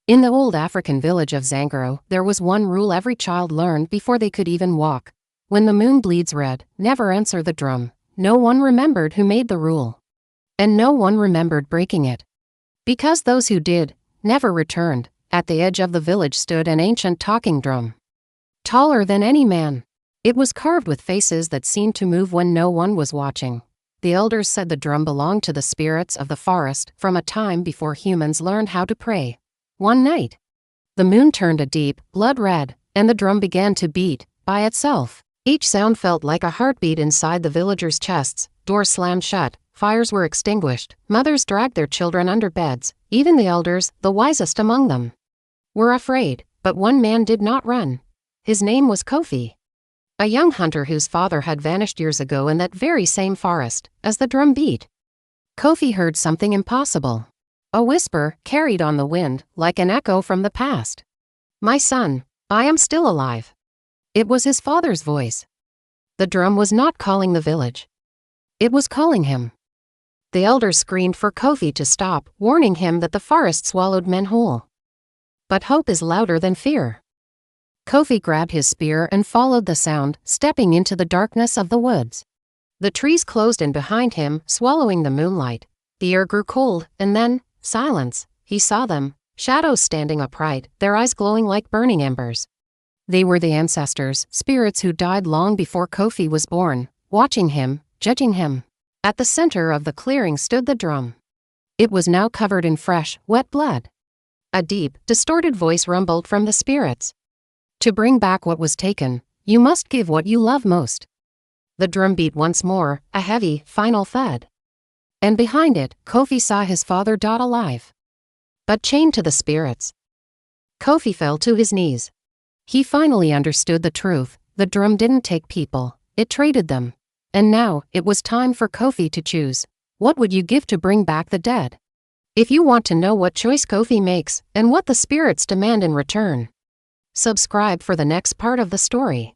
In the old African village of Zangaro, there was one rule every child learned before they could even walk. When the moon bleeds red, never answer the drum. No one remembered who made the rule. And no one remembered breaking it. Because those who did, never returned. At the edge of the village stood an ancient talking drum. Taller than any man. It was carved with faces that seemed to move when no one was watching. The elders said the drum belonged to the spirits of the forest from a time before humans learned how to pray. One night, the moon turned a deep, blood red, and the drum began to beat, by itself. Each sound felt like a heartbeat inside the villagers' chests. Doors slammed shut, fires were extinguished, mothers dragged their children under beds. Even the elders, the wisest among them, were afraid, but one man did not run. His name was Kofi, a young hunter whose father had vanished years ago in that very same forest. As the drum beat, Kofi heard something impossible. A whisper, carried on the wind, like an echo from the past. "My son, I am still alive." It was his father's voice. The drum was not calling the village. It was calling him. The elders screamed for Kofi to stop, warning him that the forest swallowed men whole. But hope is louder than fear. Kofi grabbed his spear and followed the sound, stepping into the darkness of the woods. The trees closed in behind him, swallowing the moonlight. The air grew cold, and then, silence. He saw them, shadows standing upright, their eyes glowing like burning embers. They were the ancestors, spirits who died long before Kofi was born, watching him, judging him. At the center of the clearing stood the drum. It was now covered in fresh, wet blood. A deep, distorted voice rumbled from the spirits. "To bring back what was taken, you must give what you love most." The drum beat once more, a heavy, final thud. And behind it, Kofi saw his father Dot alive, but chained to the spirits. Kofi fell to his knees. He finally understood the truth. The drum didn't take people, it traded them. And now, it was time for Kofi to choose. What would you give to bring back the dead? If you want to know what choice Kofi makes, and what the spirits demand in return, subscribe for the next part of the story.